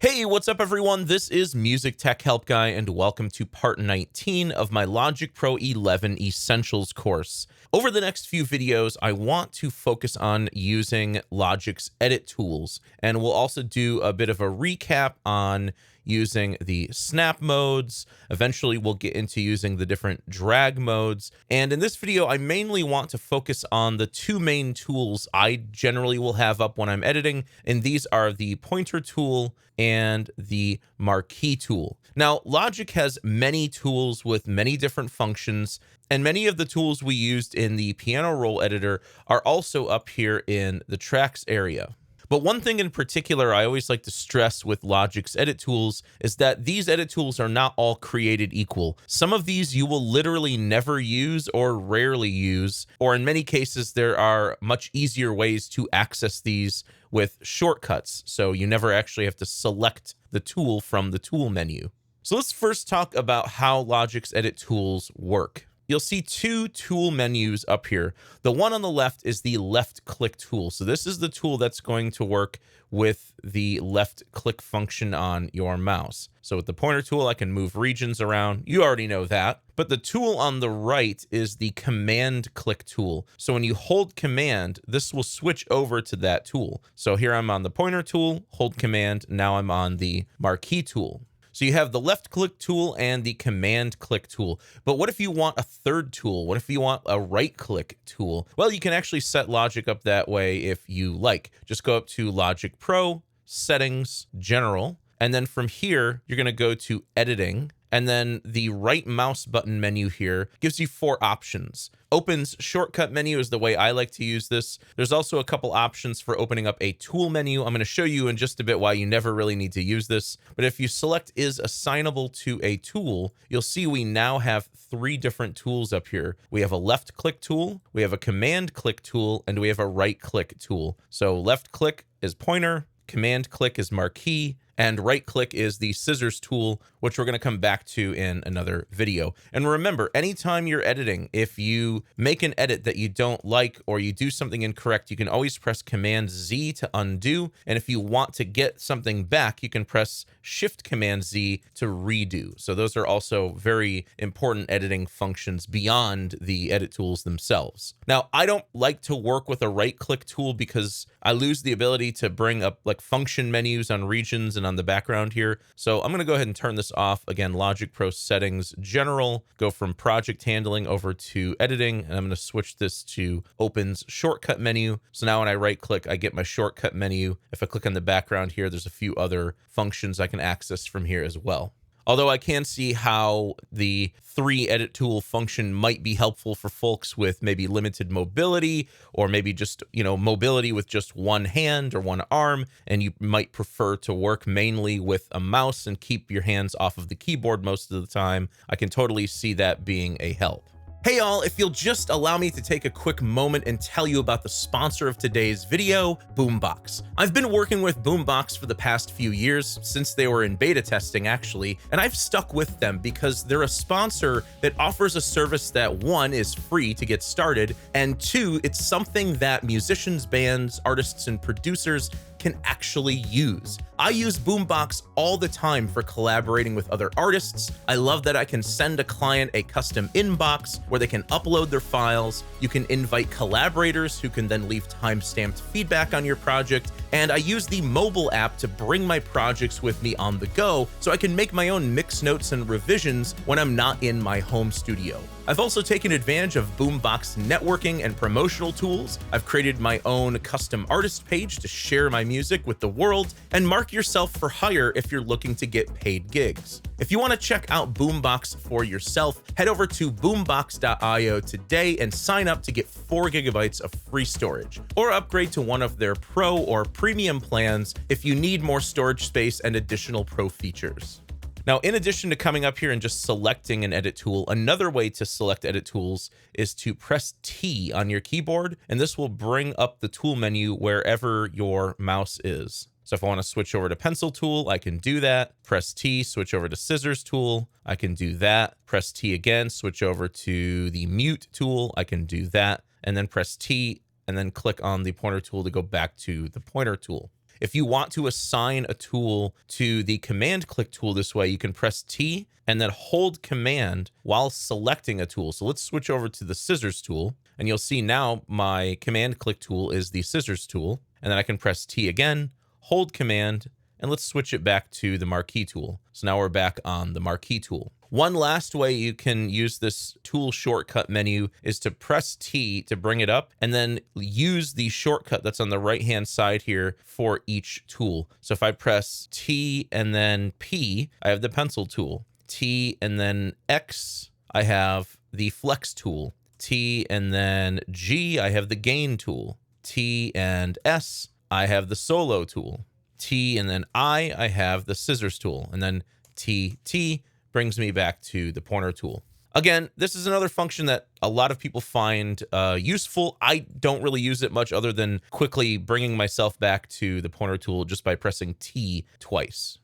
Hey, what's up everyone? This is Music Tech Help Guy and welcome to part 19 of my Logic Pro 11 Essentials course. Over the next few videos, I want to focus on using Logic's edit tools, and we'll also do a bit of a recap on using the snap modes. Eventually, we'll get into using the different drag modes. And in this video, I mainly want to focus on the two main tools I generally will have up when I'm editing, and these are the pointer tool and the marquee tool. Now, Logic has many tools with many different functions, and many of the tools we used in the piano roll editor are also up here in the tracks area. But one thing in particular I always like to stress with Logic's edit tools is that these edit tools are not all created equal. Some of these you will literally never use or rarely use, or in many cases there are much easier ways to access these with shortcuts, so you never actually have to select the tool from the tool menu. So let's first talk about how Logic's edit tools work. You'll see two tool menus up here. The one on the left is the left click tool. So this is the tool that's going to work with the left click function on your mouse. So with the pointer tool, I can move regions around. You already know that. But the tool on the right is the command click tool. So when you hold command, this will switch over to that tool. So here I'm on the pointer tool, hold command. Now I'm on the marquee tool. So you have the left click tool and the command click tool. But what if you want a third tool? What if you want a right click tool? Well, you can actually set Logic up that way if you like. Just go up to Logic Pro, Settings, General, and then from here, you're going to go to Editing. And then the right mouse button menu here gives you four options. Opens shortcut menu is the way I like to use this. There's also a couple options for opening up a tool menu. I'm going to show you in just a bit why you never really need to use this. But if you select is assignable to a tool, you'll see we now have three different tools up here. We have a left click tool, we have a command click tool, and we have a right click tool. So left click is pointer, command click is marquee, and right click is the scissors tool, which we're going to come back to in another video. And remember, anytime you're editing, if you make an edit that you don't like or you do something incorrect, you can always press Command Z to undo. And if you want to get something back, you can press Shift Command Z to redo. So those are also very important editing functions beyond the edit tools themselves. Now, I don't like to work with a right click tool because I lose the ability to bring up like function menus on regions and on the background here. So I'm going to go ahead and turn this off. Again, Logic Pro Settings, General, go from project handling over to editing, and I'm going to switch this to opens shortcut menu. So now when I right click, I get my shortcut menu. If I click on the background here, there's a few other functions I can access from here as well. Although I can see how the three edit tool function might be helpful for folks with maybe limited mobility, or maybe just, mobility with just one hand or one arm, and you might prefer to work mainly with a mouse and keep your hands off of the keyboard most of the time. I can totally see that being a help. Hey y'all, if you'll just allow me to take a quick moment and tell you about the sponsor of today's video, Boombox. I've been working with Boombox for the past few years, since they were in beta testing actually, and I've stuck with them because they're a sponsor that offers a service that one, is free to get started, and two, it's something that musicians, bands, artists, and producers can actually use. I use Boombox all the time for collaborating with other artists. I love that I can send a client a custom inbox where they can upload their files. You can invite collaborators who can then leave time-stamped feedback on your project. And I use the mobile app to bring my projects with me on the go so I can make my own mix notes and revisions when I'm not in my home studio. I've also taken advantage of Boombox networking and promotional tools. I've created my own custom artist page to share my music with the world, and mark yourself for hire if you're looking to get paid gigs. If you want to check out Boombox for yourself, head over to boombox.io today and sign up to get 4 gigabytes of free storage, or upgrade to one of their pro or premium plans if you need more storage space and additional pro features. Now, in addition to coming up here and just selecting an edit tool, another way to select edit tools is to press T on your keyboard, and this will bring up the tool menu wherever your mouse is. So if I want to switch over to pencil tool, I can do that. Press T, switch over to scissors tool, I can do that. Press T again, switch over to the mute tool, I can do that. And then press T, and then click on the pointer tool to go back to the pointer tool. If you want to assign a tool to the command click tool this way, you can press T and then hold command while selecting a tool. So let's switch over to the scissors tool, and you'll see now my command click tool is the scissors tool. And then I can press T again, hold command, and let's switch it back to the marquee tool. So now we're back on the marquee tool. One last way you can use this tool shortcut menu is to press T to bring it up, and then use the shortcut that's on the right-hand side here for each tool. So if I press T and then P, I have the pencil tool. T and then X, I have the flex tool. T and then G, I have the gain tool. T and S, I have the solo tool. T and then I have the scissors tool. And then T brings me back to the pointer tool. Again, this is another function that a lot of people find useful. I don't really use it much other than quickly bringing myself back to the pointer tool just by pressing T twice.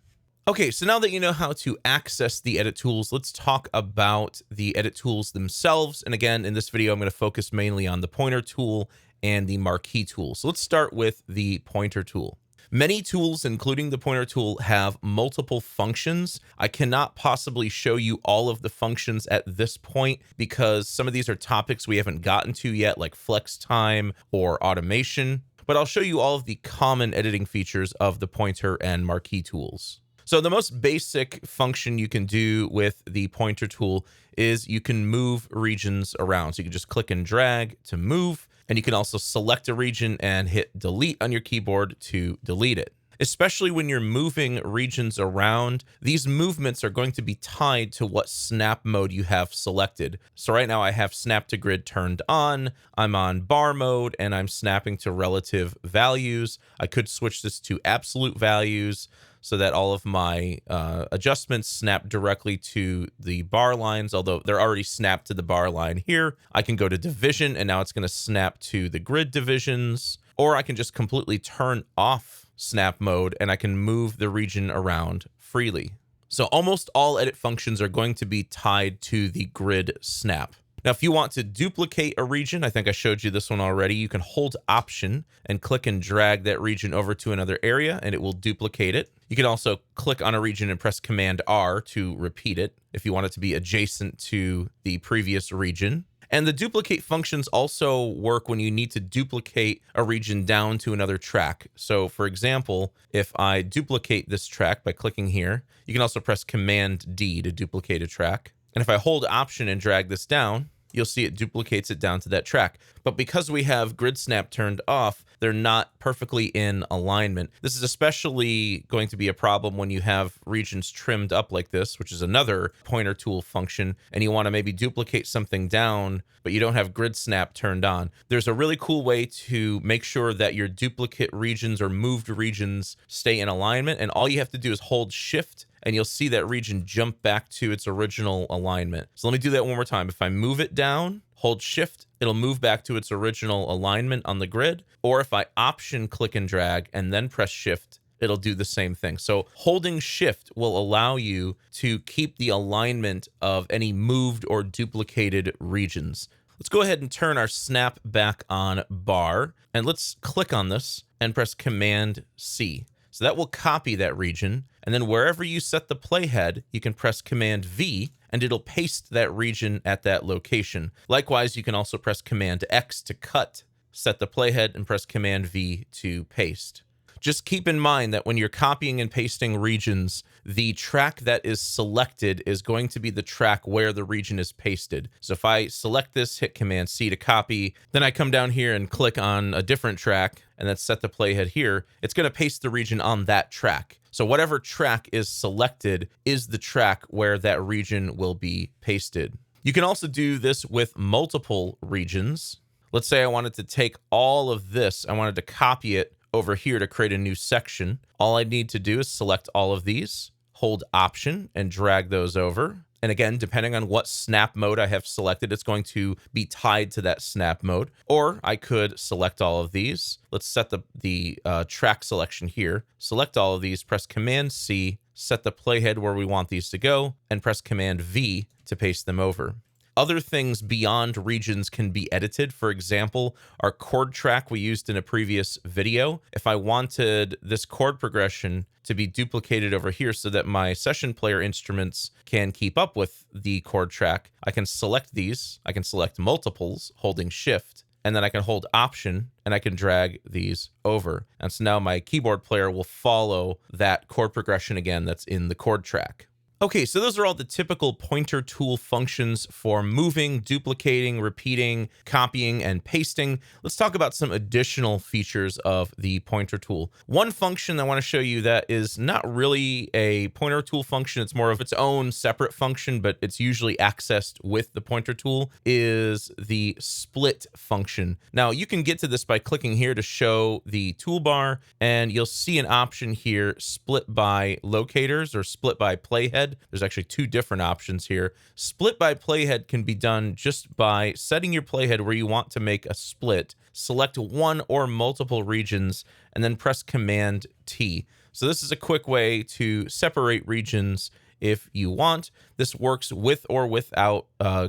Okay, so now that you know how to access the edit tools, let's talk about the edit tools themselves. And again, in this video, I'm going to focus mainly on the pointer tool and the marquee tool. So let's start with the pointer tool. Many tools, including the pointer tool, have multiple functions. I cannot possibly show you all of the functions at this point because some of these are topics we haven't gotten to yet, like flex time or automation, but I'll show you all of the common editing features of the pointer and marquee tools. So the most basic function you can do with the pointer tool is you can move regions around. So you can just click and drag to move, and you can also select a region and hit delete on your keyboard to delete it. Especially when you're moving regions around, these movements are going to be tied to what snap mode you have selected. So right now I have snap to grid turned on, I'm on bar mode, and I'm snapping to relative values. I could switch this to absolute values so that all of my adjustments snap directly to the bar lines, although they're already snapped to the bar line here. I can go to division, and now it's going to snap to the grid divisions, or I can just completely turn off snap mode, and I can move the region around freely. So almost all edit functions are going to be tied to the grid snap. Now, if you want to duplicate a region, I think I showed you this one already, you can hold Option and click and drag that region over to another area, and it will duplicate it. You can also click on a region and press Command R to repeat it if you want it to be adjacent to the previous region. And the duplicate functions also work when you need to duplicate a region down to another track. So for example, if I duplicate this track by clicking here, you can also press Command D to duplicate a track. And if I hold Option and drag this down, you'll see it duplicates it down to that track. But because we have grid snap turned off, they're not perfectly in alignment. This is especially going to be a problem when you have regions trimmed up like this, which is another pointer tool function, and you want to maybe duplicate something down, but you don't have grid snap turned on. There's a really cool way to make sure that your duplicate regions or moved regions stay in alignment, and all you have to do is hold Shift, and you'll see that region jump back to its original alignment. So let me do that one more time. If I move it down, hold Shift, it'll move back to its original alignment on the grid. Or if I Option click and drag and then press Shift, it'll do the same thing. So holding Shift will allow you to keep the alignment of any moved or duplicated regions. Let's go ahead and turn our snap back on bar, and let's click on this and press Command C. So that will copy that region, and then wherever you set the playhead, you can press Command V, and it'll paste that region at that location. Likewise, you can also press Command X to cut, set the playhead, and press Command V to paste. Just keep in mind that when you're copying and pasting regions, the track that is selected is going to be the track where the region is pasted. So if I select this, hit Command C to copy, then I come down here and click on a different track, and then set the playhead here, it's going to paste the region on that track. So whatever track is selected is the track where that region will be pasted. You can also do this with multiple regions. Let's say I wanted to take all of this, I wanted to copy it over here to create a new section. All I need to do is select all of these, hold Option, and drag those over. And again, depending on what snap mode I have selected, it's going to be tied to that snap mode. Or I could select all of these. Let's set the track selection here. Select all of these, press Command C, set the playhead where we want these to go, and press Command V to paste them over. Other things beyond regions can be edited. For example, our chord track we used in a previous video. If I wanted this chord progression to be duplicated over here so that my session player instruments can keep up with the chord track, I can select these. I can select multiples holding Shift, and then I can hold Option and I can drag these over. And so now my keyboard player will follow that chord progression again that's in the chord track. Okay, so those are all the typical pointer tool functions for moving, duplicating, repeating, copying, and pasting. Let's talk about some additional features of the pointer tool. One function I want to show you that is not really a pointer tool function, it's more of its own separate function, but it's usually accessed with the pointer tool, is the split function. Now, you can get to this by clicking here to show the toolbar, and you'll see an option here, split by locators or split by playhead. There's actually two different options here. Split by playhead can be done just by setting your playhead where you want to make a split, select one or multiple regions, and then press Command T. So this is a quick way to separate regions if you want. This works with or without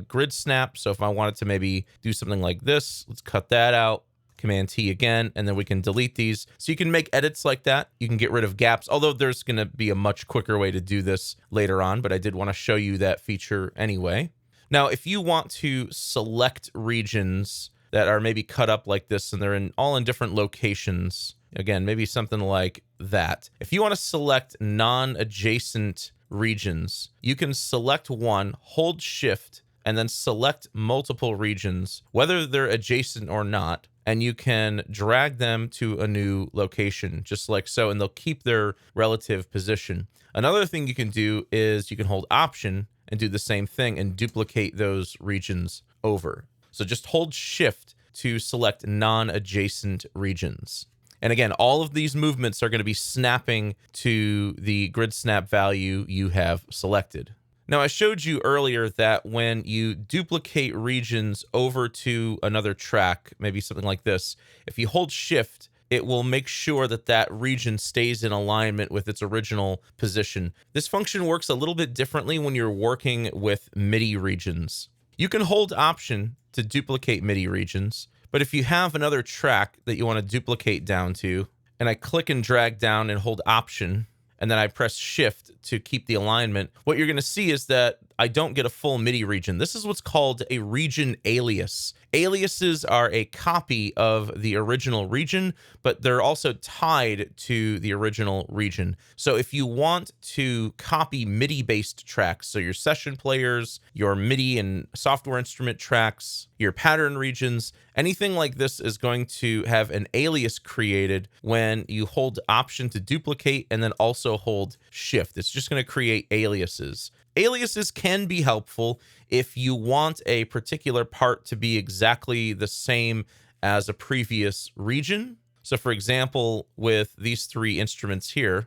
grid snap. So if I wanted to maybe do something like this, let's cut that out. Command T again, and then we can delete these. So you can make edits like that. You can get rid of gaps, although there's going to be a much quicker way to do this later on, but I did want to show you that feature anyway. Now, if you want to select regions that are maybe cut up like this and they're all in different locations, again, maybe something like that. If you want to select non-adjacent regions, you can select one, hold Shift, and then select multiple regions, whether they're adjacent or not, and you can drag them to a new location, just like so, and they'll keep their relative position. Another thing you can do is you can hold Option and do the same thing and duplicate those regions over. So just hold Shift to select non-adjacent regions. And again, all of these movements are going to be snapping to the grid snap value you have selected. Now, I showed you earlier that when you duplicate regions over to another track, maybe something like this, if you hold Shift, it will make sure that that region stays in alignment with its original position. This function works a little bit differently when you're working with MIDI regions. You can hold Option to duplicate MIDI regions, but if you have another track that you want to duplicate down to, and I click and drag down and hold Option, and then I press Shift to keep the alignment, what you're going to see is that I don't get a full MIDI region. This is what's called a region alias. Aliases are a copy of the original region, but they're also tied to the original region. So if you want to copy MIDI-based tracks, so your session players, your MIDI and software instrument tracks, your pattern regions, anything like this is going to have an alias created when you hold Option to duplicate and then also hold Shift. It's just going to create aliases. Aliases can be helpful if you want a particular part to be exactly the same as a previous region. So for example, with these three instruments here,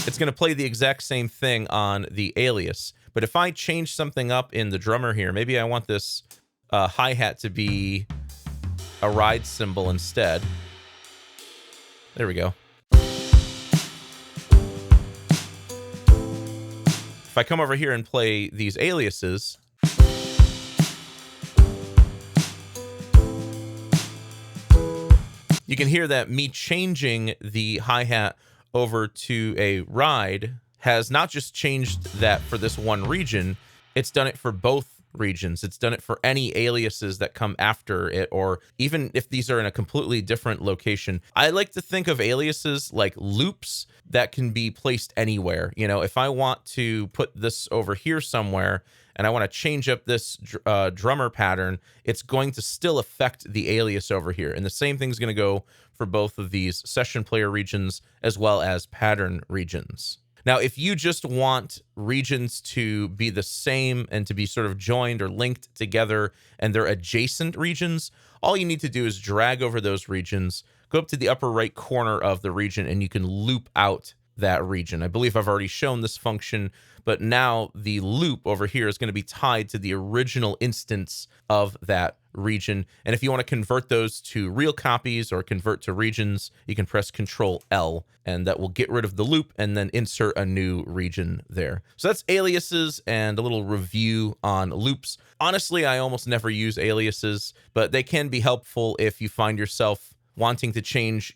it's going to play the exact same thing on the alias. But if I change something up in the drummer here, maybe I want this hi-hat to be a ride cymbal instead. There we go. If I come over here and play these aliases, you can hear that me changing the hi-hat over to a ride has not just changed that for this one region, it's done it for both regions. It's done it for any aliases that come after it, or even if these are in a completely different location. I like to think of aliases like loops that can be placed anywhere. You know, if I want to put this over here somewhere and I want to change up this drummer pattern, it's going to still affect the alias over here. And the same thing's going to go for both of these session player regions as well as pattern regions. Now, if you just want regions to be the same and to be sort of joined or linked together and they're adjacent regions, all you need to do is drag over those regions, go up to the upper right corner of the region, and you can loop out that region. I believe I've already shown this function, but now the loop over here is going to be tied to the original instance of that region. And if you want to convert those to real copies or convert to regions, you can press Control L, and that will get rid of the loop and then insert a new region there. So that's aliases and a little review on loops. Honestly, I almost never use aliases, but they can be helpful if you find yourself wanting to change,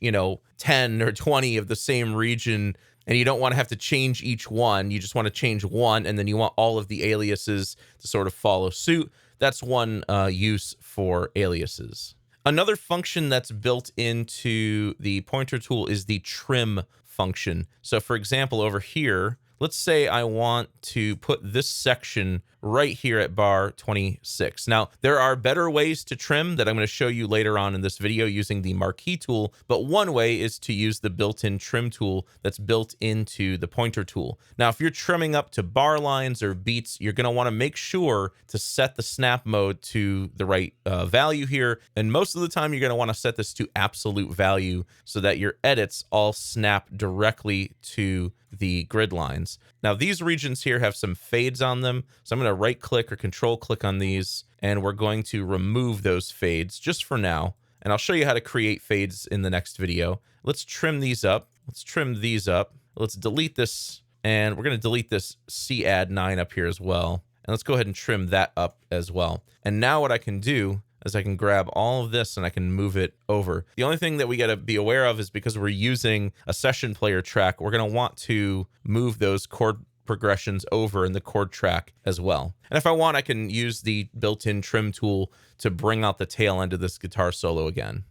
10 or 20 of the same region, and you don't want to have to change each one. You just want to change one, and then you want all of the aliases to sort of follow suit. That's one use for aliases. Another function that's built into the pointer tool is the trim function. So for example, over here, let's say I want to put this section right here at bar 26. Now, there are better ways to trim that I'm going to show you later on in this video using the Marquee tool, but one way is to use the built-in trim tool that's built into the pointer tool. Now, if you're trimming up to bar lines or beats, you're going to want to make sure to set the snap mode to the right value here, and most of the time you're going to want to set this to absolute value so that your edits all snap directly to the grid lines. Now, these regions here have some fades on them, so I'm going to right click or control click on these, and we're going to remove those fades just for now, and I'll show you how to create fades in the next video. Let's trim these up. Let's trim these up. Let's delete this, and we're going to delete this C-add9 up here as well, and let's go ahead and trim that up as well. And now what I can do is I can grab all of this and I can move it over. The only thing that we got to be aware of is because we're using a session player track, we're going to want to move those chord progressions over in the chord track as well. And if I want, I can use the built-in trim tool to bring out the tail end of this guitar solo again.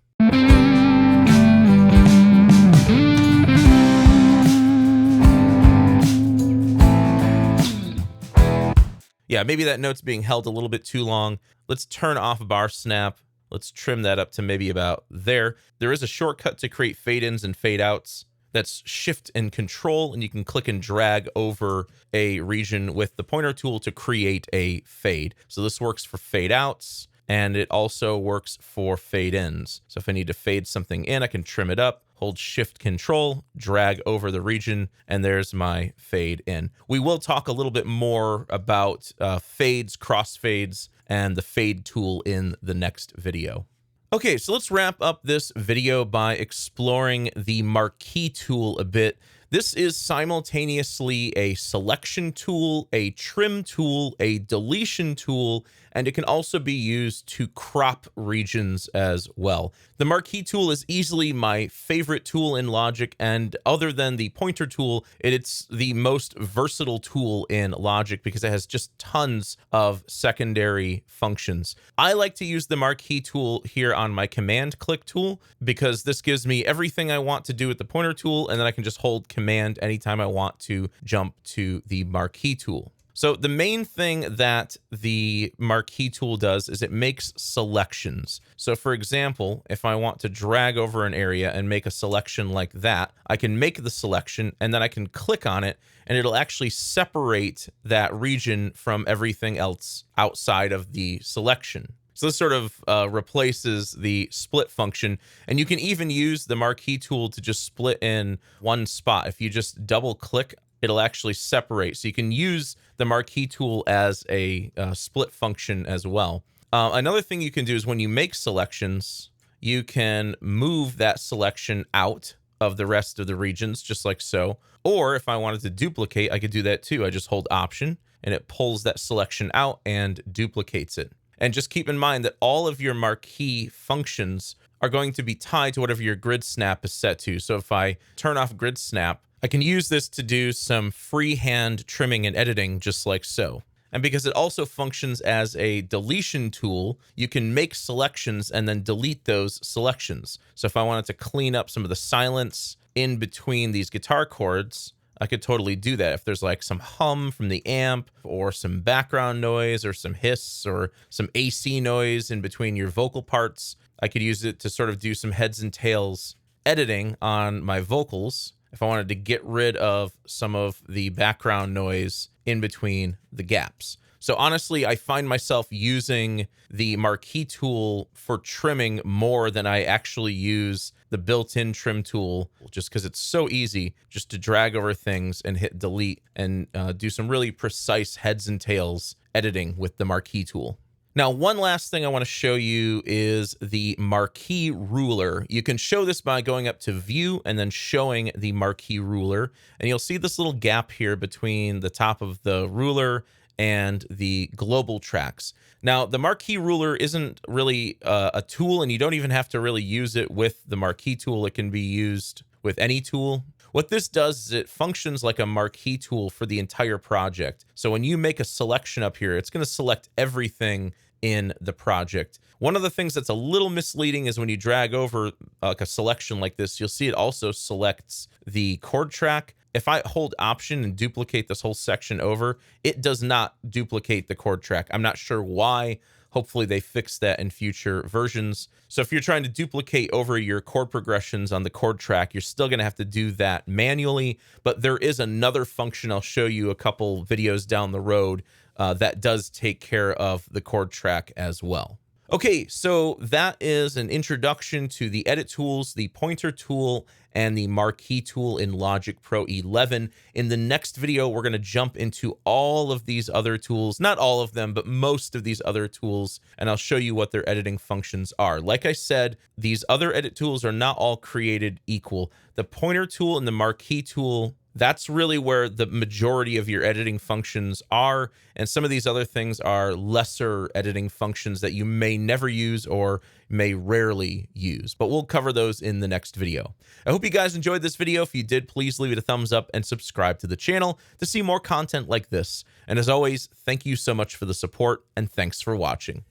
Yeah, maybe that note's being held a little bit too long. Let's turn off bar snap. Let's trim that up to maybe about there. There is a shortcut to create fade-ins and fade-outs. That's Shift and Control, and you can click and drag over a region with the pointer tool to create a fade. So this works for fade-outs, and it also works for fade-ins. So if I need to fade something in, I can trim it up, hold Shift Control, drag over the region, and there's my fade in. We will talk a little bit more about fades, crossfades, and the fade tool in the next video. Okay, so let's wrap up this video by exploring the Marquee tool a bit. This is simultaneously a selection tool, a trim tool, a deletion tool, and it can also be used to crop regions as well. The Marquee tool is easily my favorite tool in Logic, and other than the pointer tool, it's the most versatile tool in Logic because it has just tons of secondary functions. I like to use the Marquee tool here on my command click tool because this gives me everything I want to do with the pointer tool, and then I can just hold command anytime I want to jump to the Marquee tool. So the main thing that the Marquee tool does is it makes selections. So for example, if I want to drag over an area and make a selection like that, I can make the selection and then I can click on it and it'll actually separate that region from everything else outside of the selection. So this sort of replaces the split function, and you can even use the Marquee tool to just split in one spot. If you just double click, it'll actually separate. So you can use the Marquee tool as a split function as well. Another thing you can do is when you make selections, you can move that selection out of the rest of the regions, just like so. Or if I wanted to duplicate, I could do that too. I just hold Option, and it pulls that selection out and duplicates it. And just keep in mind that all of your Marquee functions are going to be tied to whatever your grid snap is set to. So if I turn off grid snap, I can use this to do some freehand trimming and editing just like so. And because it also functions as a deletion tool, you can make selections and then delete those selections. So if I wanted to clean up some of the silence in between these guitar chords, I could totally do that. If there's like some hum from the amp or some background noise or some hiss or some AC noise in between your vocal parts, I could use it to sort of do some heads and tails editing on my vocals if I wanted to get rid of some of the background noise in between the gaps. So honestly, I find myself using the Marquee tool for trimming more than I actually use the built-in trim tool, just because it's so easy just to drag over things and hit delete and do some really precise heads and tails editing with the Marquee tool. Now, one last thing I want to show you is the Marquee Ruler. You can show this by going up to View and then showing the Marquee Ruler. And you'll see this little gap here between the top of the ruler and the global tracks. Now, the Marquee Ruler isn't really a tool, and you don't even have to really use it with the Marquee tool. It can be used with any tool. What this does is it functions like a marquee tool for the entire project. So when you make a selection up here, it's going to select everything in the project. One of the things that's a little misleading is when you drag over like a selection like this, you'll see it also selects the chord track. If I hold Option and duplicate this whole section over, it does not duplicate the chord track. I'm not sure why. Hopefully they fix that in future versions. So if you're trying to duplicate over your chord progressions on the chord track, you're still going to have to do that manually. But there is another function I'll show you a couple videos down the road that does take care of the chord track as well. Okay, so that is an introduction to the edit tools, the pointer tool, and the marquee tool in Logic Pro 11. In the next video, we're going to jump into all of these other tools, not all of them, but most of these other tools, and I'll show you what their editing functions are. Like I said, these other edit tools are not all created equal. The pointer tool and the marquee tool, that's really where the majority of your editing functions are. And some of these other things are lesser editing functions that you may never use or may rarely use. But we'll cover those in the next video. I hope you guys enjoyed this video. If you did, please leave it a thumbs up and subscribe to the channel to see more content like this. And as always, thank you so much for the support and thanks for watching.